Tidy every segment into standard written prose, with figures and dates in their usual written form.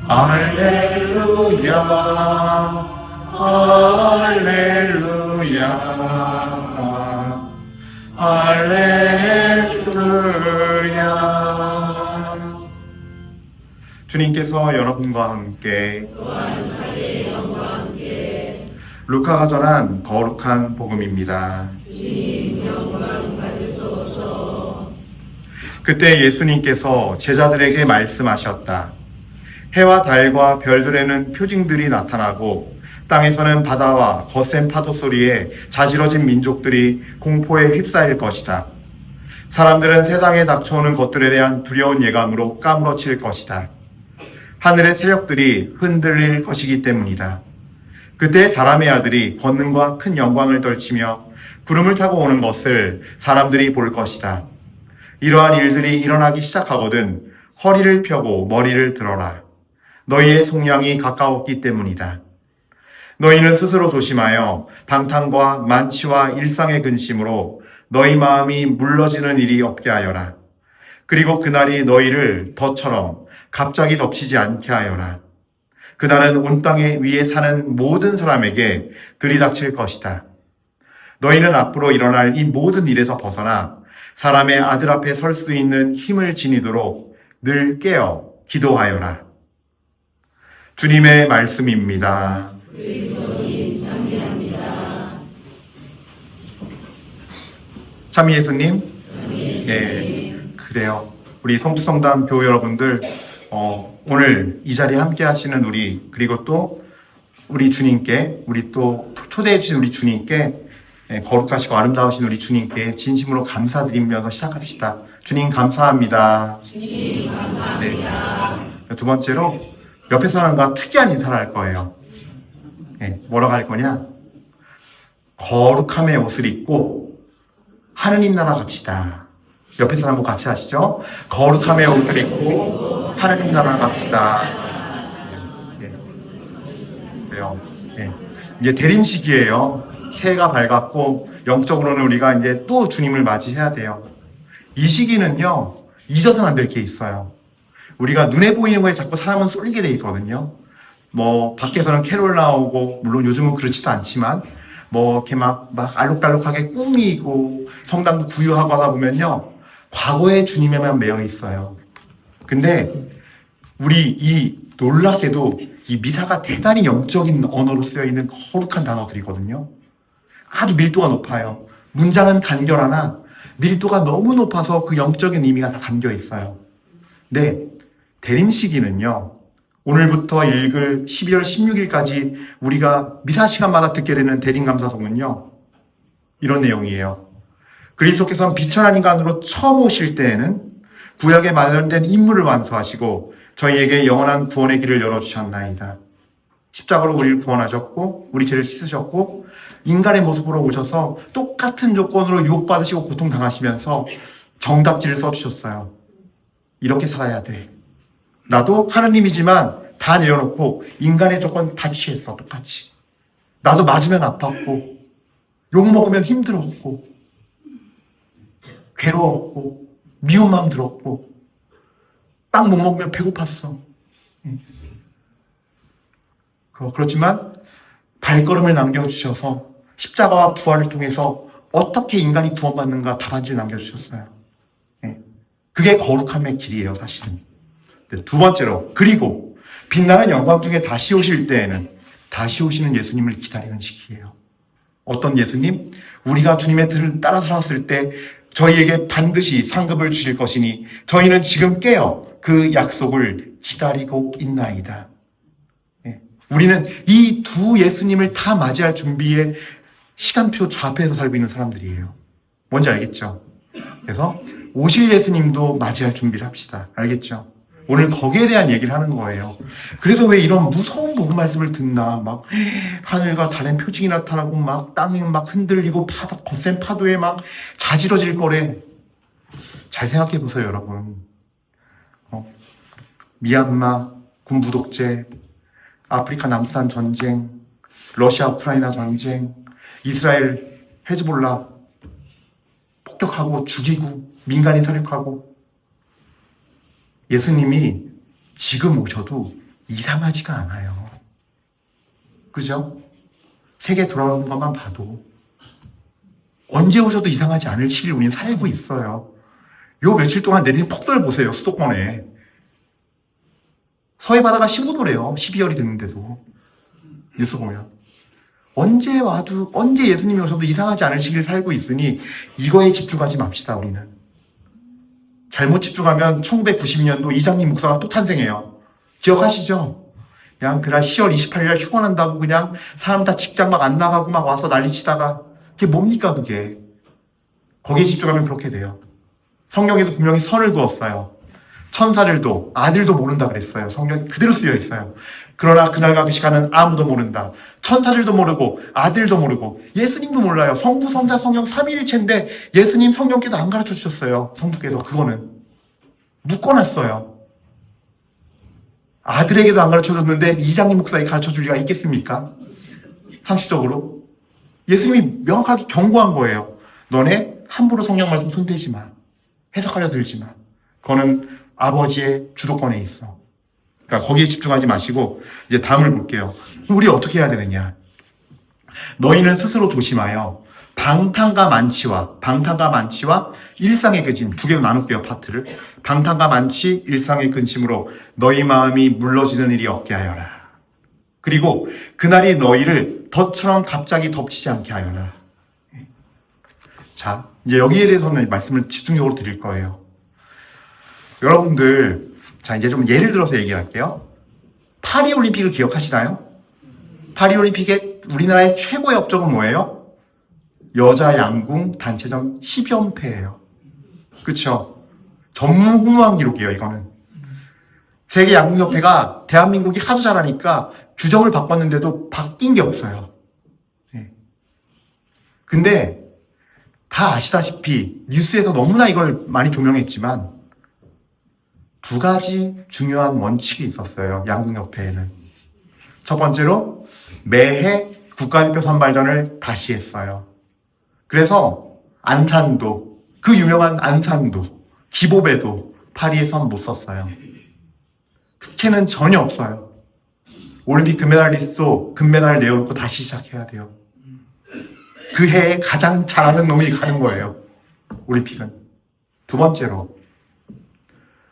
할렐루야, 할렐루야, 할렐루야. 주님께서 여러분과 함께 루카가 전한 거룩한 복음입니다. 주님 영광 받으소서. 그때 예수님께서 제자들에게 말씀하셨다. 해와 달과 별들에는 표징들이 나타나고 땅에서는 바다와 거센 파도 소리에 자지러진 민족들이 공포에 휩싸일 것이다. 사람들은 세상에 닥쳐오는 것들에 대한 두려운 예감으로 까무러칠 것이다. 하늘의 세력들이 흔들릴 것이기 때문이다. 그때 사람의 아들이 권능과 큰 영광을 떨치며 구름을 타고 오는 것을 사람들이 볼 것이다. 이러한 일들이 일어나기 시작하거든 허리를 펴고 머리를 들어라. 너희의 속량이 가까웠기 때문이다. 너희는 스스로 조심하여 방탕과 만취와 일상의 근심으로 너희 마음이 물러지는 일이 없게 하여라. 그리고 그날이 너희를 덫처럼 갑자기 덮치지 않게 하여라. 그날은 온 땅에 위에 사는 모든 사람에게 들이닥칠 것이다. 너희는 앞으로 일어날 이 모든 일에서 벗어나 사람의 아들 앞에 설 수 있는 힘을 지니도록 늘 깨어 기도하여라. 주님의 말씀입니다. 그리스도님 찬미합니다. 참 예수님? 네, 그래요. 우리 성수성당 교우 여러분들, 오늘 이 자리에 함께 하시는 우리, 그리고 또 우리 주님께, 우리 또 초대해 주신 우리 주님께, 거룩하시고 아름다우신 우리 주님께 진심으로 감사드리면서 시작합시다. 주님 감사합니다. 주님 감사합니다. 네. 두 번째로 옆에 사람과 특이한 인사를 할 거예요. 네, 뭐라고 할 거냐? 거룩함의 옷을 입고 하느님 나라 갑시다. 옆에 사람과 같이 하시죠. 거룩함의 옷을 입고 하느님 나라 갑시다. 네. 그래요. 네. 이제 대림식이에요. 새해가 밝았고 영적으로는 우리가 이제 또 주님을 맞이해야 돼요. 이 시기는요, 잊어서는 안 될 게 있어요. 우리가 눈에 보이는 거에 자꾸 사람은 쏠리게 돼 있거든요. 뭐 밖에서는 캐롤 나오고, 물론 요즘은 그렇지도 않지만 뭐 이렇게 막 알록달록하게 꾸미고 성당도 구유하고 하다 보면요, 과거의 주님에만 매여 있어요. 근데 우리 놀랍게도 이 미사가 대단히 영적인 언어로 쓰여 있는 거룩한 단어들이거든요. 아주 밀도가 높아요. 문장은 간결하나 밀도가 너무 높아서 그 영적인 의미가 다 담겨 있어요. 네, 대림시기는요, 오늘부터 읽을 12월 16일까지 우리가 미사 시간마다 듣게 되는 대림감사송은요, 이런 내용이에요. 그리스도께서는 비천한 인간으로 처음 오실 때에는 구약에 마련된 임무를 완수하시고 저희에게 영원한 구원의 길을 열어주셨나이다. 십자가로 우리를 구원하셨고 우리 죄를 씻으셨고 인간의 모습으로 오셔서 똑같은 조건으로 유혹받으시고 고통당하시면서 정답지를 써주셨어요. 이렇게 살아야 돼. 나도 하느님이지만 다 내려놓고 인간의 조건 다 취했어. 똑같이. 나도 맞으면 아팠고 욕먹으면 힘들었고 괴로웠고 미운 마음 들었고 빵 못 먹으면 배고팠어. 그렇지만 발걸음을 남겨주셔서 십자가와 부활을 통해서 어떻게 인간이 구원받는가 답안지를 남겨주셨어요. 그게 거룩함의 길이에요, 사실은. 두 번째로, 그리고 빛나는 영광 중에 다시 오실 때에는 다시 오시는 예수님을 기다리는 시기예요. 어떤 예수님? 우리가 주님의 뜻을 따라 살았을 때 저희에게 반드시 상급을 주실 것이니 저희는 지금 깨어 그 약속을 기다리고 있나이다. 우리는 이 두 예수님을 다 맞이할 준비에 시간표 좌표에서 살고 있는 사람들이에요. 뭔지 알겠죠? 그래서 오실 예수님도 맞이할 준비를 합시다. 알겠죠? 오늘 거기에 대한 얘기를 하는 거예요. 그래서 왜 이런 무서운 복음 말씀을 듣나, 막 하늘과 달의 표징이 나타나고 막 땅이 막 흔들리고 거센 파도에 막 자지러질 거래. 잘 생각해 보세요, 여러분. 미얀마 군부 독재, 아프리카 남수단 전쟁, 러시아 우크라이나 전쟁, 이스라엘 헤즈볼라 폭격하고 죽이고 민간인 살육하고, 예수님이 지금 오셔도 이상하지가 않아요. 그죠? 세계 돌아오는 것만 봐도 언제 오셔도 이상하지 않을 시기를 우리는 살고 있어요. 요 며칠 동안 내리는 폭설 보세요. 수도권에 서해 바다가 15도래요. 12월이 됐는데도. 뉴스 보면 언제 와도, 언제 예수님이 오셔도 이상하지 않을 시기를 살고 있으니 이거에 집중하지 맙시다. 우리는 잘못 집중하면 1992년도 이장님 목사가 또 탄생해요. 기억하시죠? 그냥 그날 10월 28일 휴관한다고 그냥 사람 다 직장 막 안 나가고 막 와서 난리치다가, 그게 뭡니까 그게. 거기에 집중하면 그렇게 돼요. 성경에도 분명히 선을 그었어요. 천사들도 아들도 모른다 그랬어요. 성경 그대로 쓰여 있어요. 그러나 그날과 그 시간은 아무도 모른다. 천사들도 모르고 아들도 모르고 예수님도 몰라요. 성부, 성자, 성령 삼위일체인데 예수님 성경께도 안 가르쳐 주셨어요. 성부께서 그거는 묶어놨어요. 아들에게도 안 가르쳐 줬는데 이장님 목사에게 가르쳐 줄 리가 있겠습니까? 상식적으로 예수님이 명확하게 경고한 거예요. 너네 함부로 성경 말씀 손대지 마. 해석하려 들지 마. 그거는 아버지의 주도권에 있어. 그러니까 거기에 집중하지 마시고 이제 다음을 볼게요. 우리 어떻게 해야 되느냐? 너희는 스스로 조심하여 방탕과 만취와 일상의 근심, 두 개로 나눌게요. 파트를. 방탕과 만취, 일상의 근심으로 너희 마음이 물러지는 일이 없게 하여라. 그리고 그날이 너희를 덫처럼 갑자기 덮치지 않게 하여라. 자, 이제 여기에 대해서는 말씀을 집중적으로 드릴 거예요. 여러분들, 자, 이제 좀 예를 들어서 얘기할게요. 파리올림픽을 기억하시나요? 파리올림픽의 우리나라의 최고의 업적은 뭐예요? 여자 양궁 단체전 10연패예요. 그쵸? 전무후무한 기록이에요, 이거는. 세계 양궁협회가 대한민국이 하도 잘하니까 규정을 바꿨는데도 바뀐 게 없어요. 근데 다 아시다시피 뉴스에서 너무나 이걸 많이 조명했지만 두 가지 중요한 원칙이 있었어요. 양궁협회에는. 첫 번째로 매해 국가대표 선발전을 다시 했어요. 그래서 안산도, 그 유명한 안산도, 기보배도 파리에선 못 썼어요. 특혜는 전혀 없어요. 올림픽 금메달리스트도 금메달을 내어놓고 다시 시작해야 돼요. 그 해에 가장 잘하는 놈이 가는 거예요. 올림픽은. 두 번째로,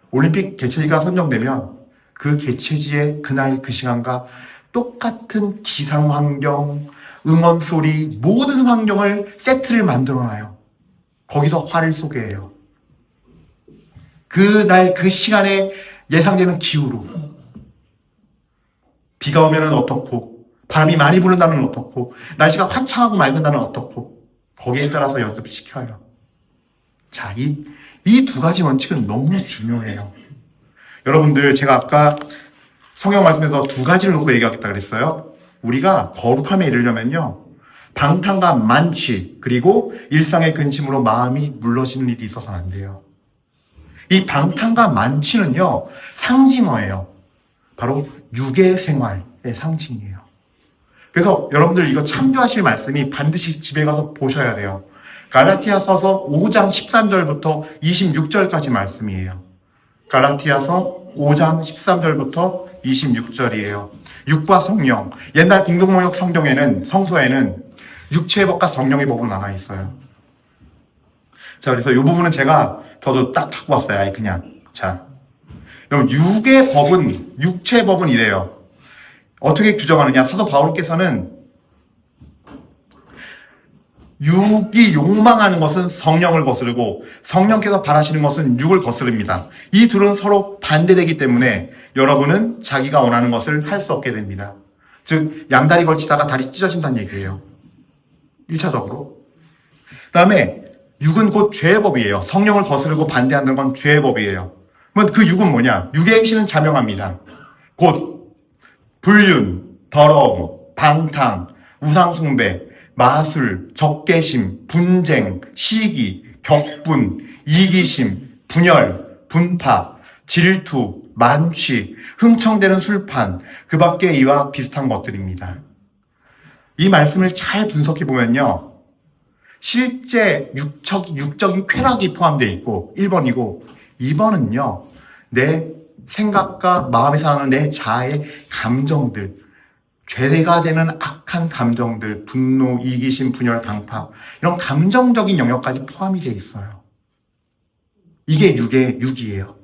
올림픽 개최지가 선정되면 그 개최지의 그날 그 시간과 똑같은 기상 환경, 응원 소리, 모든 환경을 세트를 만들어놔요. 거기서 화를 쏘게 해요. 그날 그 시간에 예상되는 기후로. 비가 오면은 어떻고, 바람이 많이 부는다면 어떻고, 날씨가 화창하고 맑은다면 어떻고, 거기에 따라서 연습을 시켜요. 자, 이 두 가지 원칙은 너무 중요해요. 여러분들, 제가 아까 성경 말씀에서 두 가지를 놓고 얘기하겠다 그랬어요. 우리가 거룩함에 이르려면요, 방탕과 만취, 그리고 일상의 근심으로 마음이 물러지는 일이 있어서는 안 돼요. 이 방탕과 만취는요, 상징어예요. 바로 육의 생활의 상징이에요. 그래서 여러분들 이거 참조하실 말씀이 반드시 집에 가서 보셔야 돼요. 갈라티아서서 5장 13절부터 26절까지 말씀이에요. 갈라티아서 5장 13절부터 26절이에요. 육과 성령. 옛날 공동번역 성경에는, 성서에는 육체의 법과 성령의 법으로 나눠 있어요. 자, 그래서 이 부분은 저도 딱 갖고 왔어요. 아예 그냥. 자, 여러분, 육의 법은, 육체의 법은 이래요. 어떻게 규정하느냐? 사도 바울께서는 육이 욕망하는 것은 성령을 거스르고 성령께서 바라시는 것은 육을 거스릅니다. 이 둘은 서로 반대되기 때문에 여러분은 자기가 원하는 것을 할 수 없게 됩니다. 즉, 양다리 걸치다가 다리 찢어진다는 얘기예요. 1차적으로. 그 다음에 육은 곧 죄의 법이에요. 성령을 거스르고 반대하는 건 죄의 법이에요. 그러면 그 육은 뭐냐? 육의 행실은 자명합니다. 곧 불륜, 더러움, 방탕, 우상숭배, 마술, 적개심, 분쟁, 시기, 격분, 이기심, 분열, 분파, 질투, 만취, 흥청대는 술판, 그 밖에 이와 비슷한 것들입니다. 이 말씀을 잘 분석해 보면요. 실제 육적인 쾌락이 포함되어 있고 1번이고 2번은요. 내 생각과 마음에 사는 내 자아의 감정들, 죄가 되는 악한 감정들, 분노, 이기심, 분열, 방파 이런 감정적인 영역까지 포함이 되어 있어요. 이게 육이에요.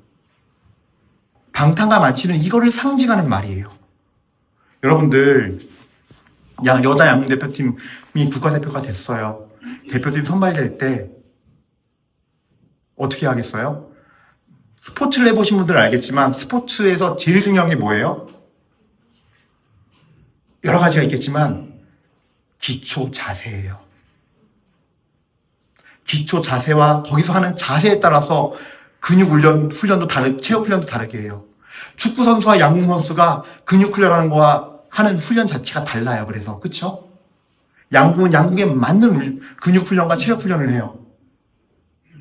방탕과 만취는 이거를 상징하는 말이에요. 여러분들 여자 양궁 대표팀이 국가대표가 됐어요. 대표팀 선발될 때 어떻게 하겠어요? 스포츠를 해보신 분들은 알겠지만 스포츠에서 제일 중요한 게 뭐예요? 여러 가지가 있겠지만 기초 자세예요. 기초 자세와 거기서 하는 자세에 따라서 근육 훈련도 다르고 체육 훈련도 다르게 해요. 축구 선수와 양궁 선수가 근육 훈련하는 거와 하는 훈련 자체가 달라요. 그래서 그렇죠? 양궁은 양궁에 맞는 근육 훈련과 체육 훈련을 해요.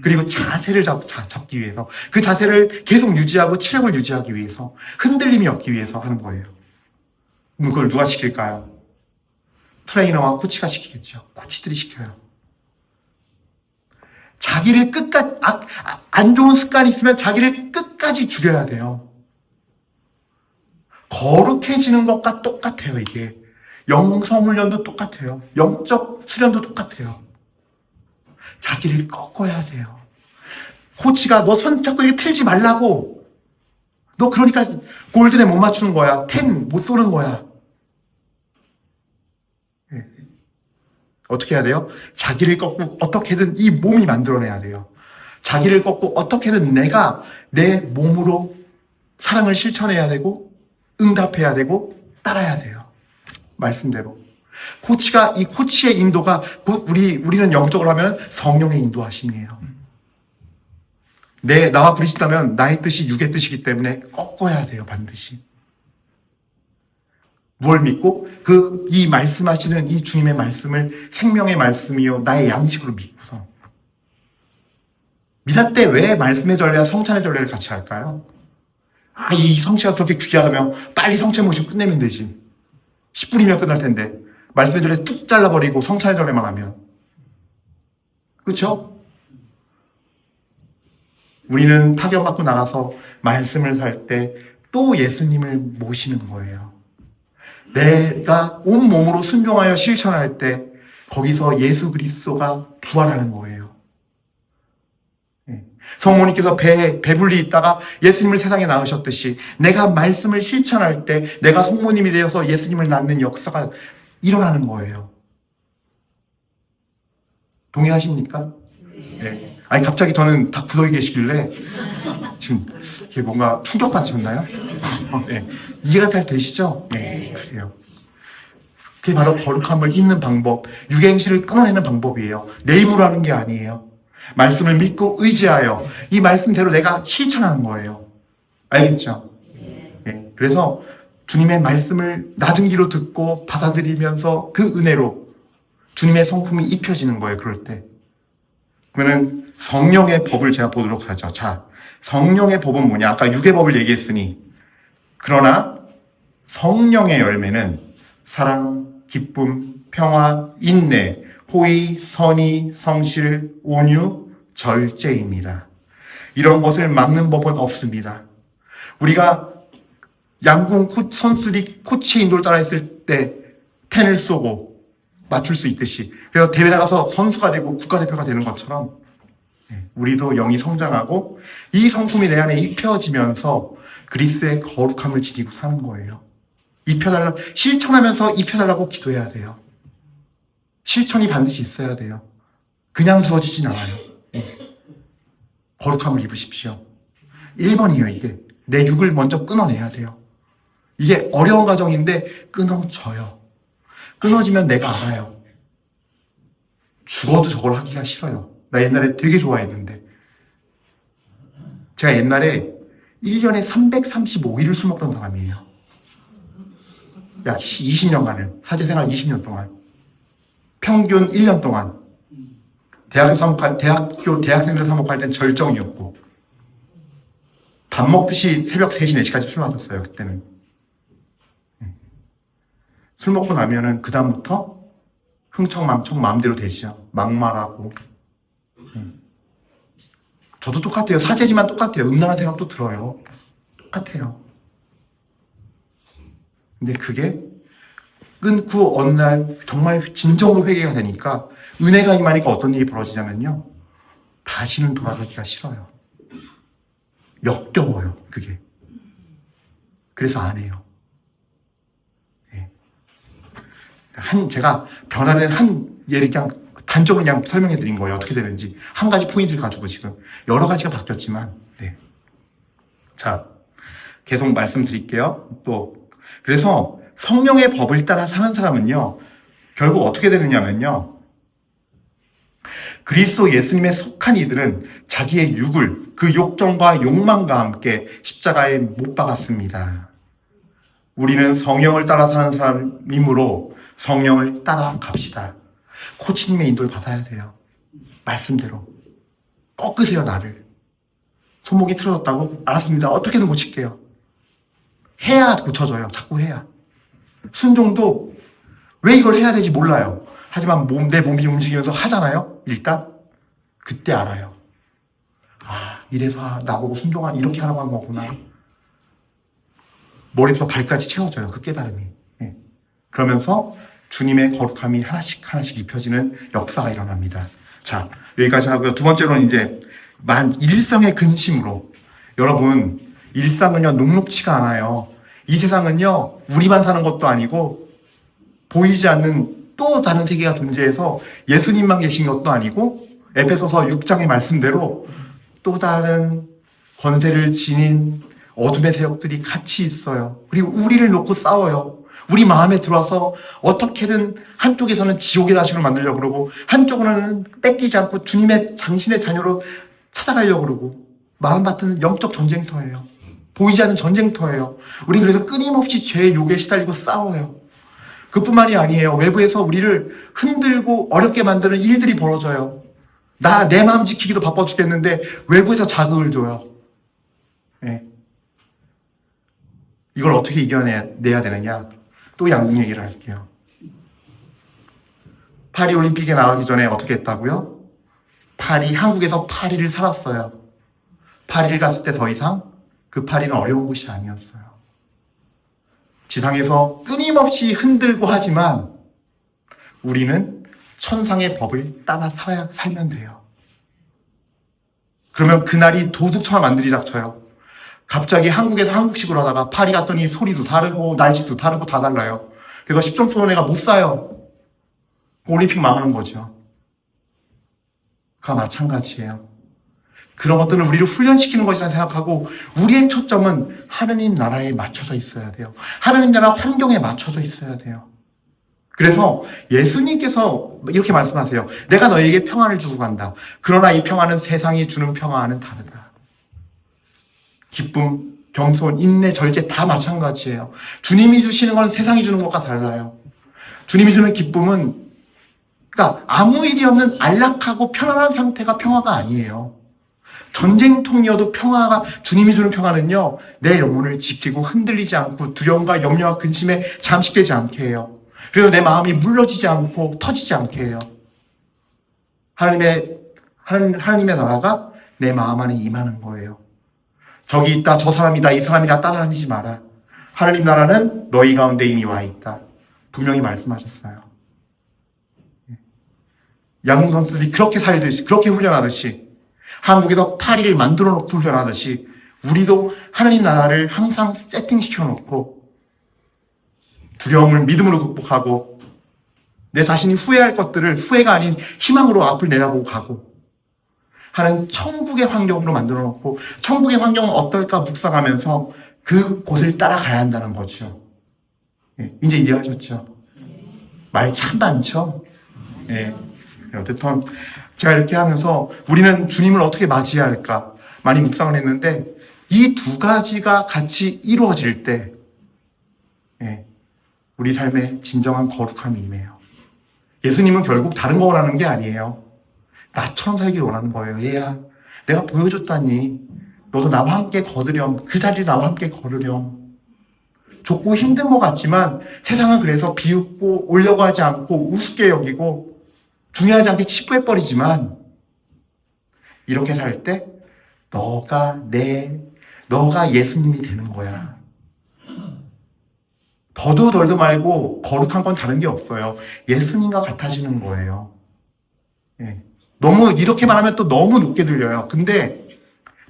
그리고 자세를 잡기 위해서 그 자세를 계속 유지하고 체력을 유지하기 위해서 흔들림이 없기 위해서 하는 거예요. 그걸 누가 시킬까요? 트레이너와 코치가 시키겠죠. 코치들이 시켜요. 자기를 끝까지 안 좋은 습관이 있으면 자기를 끝까지 죽여야 돼요. 거룩해지는 것과 똑같아요. 이게 영성 훈련도 똑같아요. 영적 수련도 똑같아요. 자기를 꺾어야 돼요. 코치가 너 손 자꾸 이렇게 틀지 말라고. 너 그러니까 골든에 못 맞추는 거야. 10 못 쏘는 거야. 네. 어떻게 해야 돼요? 자기를 꺾고 어떻게든 이 몸이 만들어내야 돼요. 자기를 꺾고 어떻게든 내가 내 몸으로 사랑을 실천해야 되고 응답해야 되고 따라야 돼요. 말씀대로. 이 코치의 인도가 우리는 영적으로 하면 성령의 인도하심이에요. 나와 부딪힌다면 나의 뜻이 육의 뜻이기 때문에 꺾어야 돼요. 반드시. 뭘 믿고 이 말씀하시는 이 주님의 말씀을 생명의 말씀이요 나의 양식으로 믿고서 미사 때 왜 말씀의 전례와 성찬의 전례를 같이 할까요? 이 성체가 그렇게 귀하다면 빨리 성체 모시고 끝내면 되지. 10분이면 끝날 텐데 말씀의 전례 뚝 잘라버리고 성찬의 전례만 하면. 그렇죠? 우리는 파견받고 나가서 말씀을 살 때 또 예수님을 모시는 거예요. 내가 온몸으로 순종하여 실천할 때 거기서 예수 그리스도가 부활하는 거예요. 성모님께서 배불리 있다가 예수님을 세상에 낳으셨듯이 내가 말씀을 실천할 때 내가 성모님이 되어서 예수님을 낳는 역사가 일어나는 거예요. 동의하십니까? 네. 아니 갑자기 저는 다 구석에 계시길래 지금 이게 뭔가 충격받으셨나요? 네. 이해가 잘 되시죠? 네, 그래요. 그게 바로 거룩함을 잇는 방법, 유행실을 끊어내는 방법이에요. 내 힘으로 하는 게 아니에요. 말씀을 믿고 의지하여 이 말씀대로 내가 실천하는 거예요. 알겠죠? 네. 그래서 주님의 말씀을 낮은 귀로 듣고 받아들이면서 그 은혜로 주님의 성품이 입혀지는 거예요. 그럴 때. 그러면 성령의 법을 제가 보도록 하죠. 자, 성령의 법은 뭐냐? 아까 육의 법을 얘기했으니 그러나 성령의 열매는 사랑, 기쁨, 평화, 인내, 호의, 선의, 성실, 온유, 절제입니다. 이런 것을 막는 법은 없습니다. 우리가 양궁 선수들이 코치의 인도를 따라했을 때 텐을 쏘고 맞출 수 있듯이 그래서 대회 나가서 선수가 되고 국가대표가 되는 것처럼 우리도 영이 성장하고 이 성품이 내 안에 입혀지면서 그리스의 거룩함을 지니고 사는 거예요. 실천하면서 입혀달라고 기도해야 돼요. 실천이 반드시 있어야 돼요. 그냥 주어지진 않아요. 거룩함을 입으십시오. 1번이에요, 이게. 내 육을 먼저 끊어내야 돼요. 이게 어려운 과정인데 끊어져요. 끊어지면 내가 알아요. 죽어도 저걸 하기가 싫어요. 나 옛날에 되게 좋아했는데. 제가 옛날에 1년에 335일을 술 먹던 사람이에요. 약 20년간을, 사제생활 20년 동안. 평균 1년 동안. 대학생들 사목할 땐 절정이었고. 밥 먹듯이 새벽 3시, 4시까지 술 마셨어요, 그때는. 술 먹고 나면은 그다음부터 흥청망청 마음대로 되시죠. 막말하고. 저도 똑같아요. 사제지만 똑같아요. 음란한 생각도 들어요. 똑같아요. 근데 그게 끊고 어느 날 정말 진정으로 회개가 되니까 은혜가 임하니까 어떤 일이 벌어지냐면요. 다시는 돌아가기가 싫어요. 역겨워요, 그게. 그래서 안 해요. 제가 변화된 예를 그냥 단적으로 그냥 설명해 드린 거예요. 어떻게 되는지. 한 가지 포인트를 가지고 지금 여러 가지가 바뀌었지만, 네. 자, 계속 말씀드릴게요. 그래서 성령의 법을 따라 사는 사람은요, 결국 어떻게 되느냐면요, 그리스도 예수님에 속한 이들은 자기의 육을 그 욕정과 욕망과 함께 십자가에 못 박았습니다. 우리는 성령을 따라 사는 사람이므로 성령을 따라 갑시다. 코치님의 인도를 받아야 돼요. 말씀대로. 꺾으세요, 나를. 손목이 틀어졌다고? 알았습니다. 어떻게든 고칠게요. 해야 고쳐져요. 자꾸 해야. 순종도 왜 이걸 해야 되지 몰라요. 하지만 내 몸이 움직이면서 하잖아요. 일단 그때 알아요. 아, 이래서 나보고 순종한 이렇게 하라고 한 거구나. 머리부터 발까지 채워져요. 그 깨달음이. 네. 그러면서 주님의 거룩함이 하나씩 입혀지는 역사가 일어납니다. 자, 여기까지 하고요. 두 번째로는 이제 일상의 근심으로. 여러분, 일상은요 녹록치가 않아요. 이 세상은요 우리만 사는 것도 아니고 보이지 않는 또 다른 세계가 존재해서 예수님만 계신 것도 아니고 에베소서 6장의 말씀대로 또 다른 권세를 지닌 어둠의 세력들이 같이 있어요. 그리고 우리를 놓고 싸워요. 우리 마음에 들어와서 어떻게든 한쪽에서는 지옥의 자식을 만들려고 그러고 한쪽으로는 뺏기지 않고 당신의 자녀로 찾아가려고 그러고 마음밭은 영적 전쟁터예요. 보이지 않는 전쟁터예요. 우리 그래서 끊임없이 죄의 욕에 시달리고 싸워요. 그뿐만이 아니에요. 외부에서 우리를 흔들고 어렵게 만드는 일들이 벌어져요. 내 마음 지키기도 바빠 죽겠는데 외부에서 자극을 줘요. 네. 이걸 어떻게 이겨내야 되느냐? 또 양궁 얘기를 할게요. 파리올림픽에 나가기 전에 어떻게 했다고요? 한국에서 파리를 살았어요. 파리를 갔을 때 더 이상 그 파리는 어려운 곳이 아니었어요. 지상에서 끊임없이 흔들고 하지만 우리는 천상의 법을 따라 살면 돼요. 그러면 그날이 도둑처럼 안 들이닥쳐요. 갑자기 한국에서 한국식으로 하다가 파리 갔더니 소리도 다르고 날씨도 다르고 다 달라요. 그래서 10점수원회가 못 사요. 올림픽 망하는 거죠. 그와 마찬가지예요. 그런 것들은 우리를 훈련시키는 것이라 생각하고 우리의 초점은 하느님 나라에 맞춰져 있어야 돼요. 하느님 나라 환경에 맞춰져 있어야 돼요. 그래서 예수님께서 이렇게 말씀하세요. 내가 너에게 평안을 주고 간다. 그러나 이 평안은 세상이 주는 평안은 다르다. 기쁨, 겸손, 인내, 절제 다 마찬가지예요. 주님이 주시는 건 세상이 주는 것과 달라요. 주님이 주는 기쁨은 그러니까 아무 일이 없는 안락하고 편안한 상태가 평화가 아니에요. 전쟁통이어도 주님이 주는 평화는요, 내 영혼을 지키고 흔들리지 않고 두려움과 염려와 근심에 잠식되지 않게 해요. 그리고 내 마음이 물러지지 않고 터지지 않게 해요. 하나님의 나라가 내 마음 안에 임하는 거예요. 저기 있다, 저 사람이다, 이 사람이라 따라다니지 마라. 하나님 나라는 너희 가운데 이미 와 있다. 분명히 말씀하셨어요. 야구 선수들이 그렇게 살듯이, 그렇게 훈련하듯이, 한국에서 파리를 만들어 놓고 훈련하듯이, 우리도 하나님 나라를 항상 세팅시켜 놓고, 두려움을 믿음으로 극복하고, 내 자신이 후회할 것들을 후회가 아닌 희망으로 앞을 내다보고 가고, 하는 천국의 환경으로 만들어 놓고, 천국의 환경은 어떨까 묵상하면서 그 곳을 따라가야 한다는 거죠. 이제 이해하셨죠? 말 참 많죠? 어쨌든 제가 이렇게 하면서 우리는 주님을 어떻게 맞이해야 할까 많이 묵상을 했는데 이 두 가지가 같이 이루어질 때 우리 삶에 진정한 거룩함이 임해요. 예수님은 결국 다른 거 원하는 게 아니에요. 나처럼 살기를 원하는 거예요. 얘야, 내가 보여줬다니 너도 나와 함께 걸으렴. 그 자리를 나와 함께 걸으렴. 좁고 힘든 것 같지만 세상은 그래서 비웃고 오려고 하지 않고 우습게 여기고 중요하지 않게 치부해버리지만 이렇게 살 때 너가 예수님이 되는 거야. 더도 덜도 말고 거룩한 건 다른 게 없어요. 예수님과 같아지는 거예요. 너무 이렇게만 하면 또 너무 높게 들려요. 근데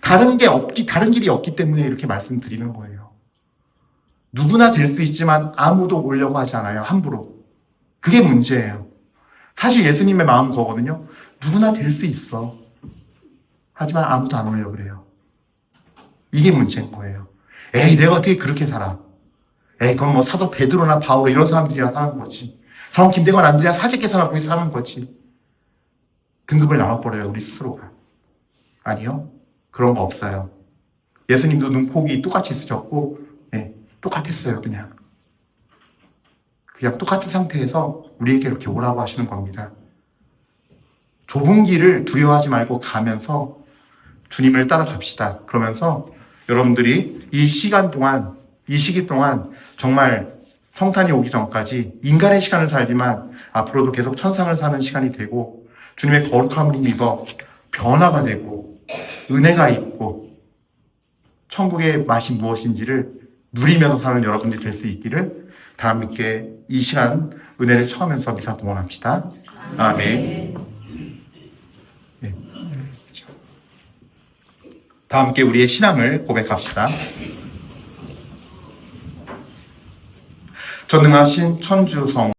다른 길이 없기 때문에 이렇게 말씀드리는 거예요. 누구나 될 수 있지만 아무도 오려고 하지 않아요. 함부로. 그게 문제예요. 사실 예수님의 마음은 그거거든요. 누구나 될 수 있어. 하지만 아무도 안 오려고 그래요. 이게 문제인 거예요. 에이, 내가 어떻게 그렇게 살아? 에이, 그건 뭐 사도 베드로나 바울 이런 사람들이랑 사는 거지. 성 김대건 안드레아 사제께서나 거기 사는 거지. 등급을 나눠버려요, 우리 스스로가. 아니요. 그런 거 없어요. 예수님도 눈코기 똑같이 쓰셨고, 똑같았어요, 그냥. 그냥 똑같은 상태에서 우리에게 이렇게 오라고 하시는 겁니다. 좁은 길을 두려워하지 말고 가면서 주님을 따라갑시다. 그러면서 여러분들이 이 시기 동안 정말 성탄이 오기 전까지 인간의 시간을 살지만 앞으로도 계속 천상을 사는 시간이 되고 주님의 거룩함을 힘입어 변화가 되고 은혜가 있고 천국의 맛이 무엇인지를 누리면서 사는 여러분들이 될 수 있기를 다 함께 이 시간 은혜를 처하면서 미사 봉헌합시다. 아멘. 네. 다 함께 우리의 신앙을 고백합시다. 전능하신 천주성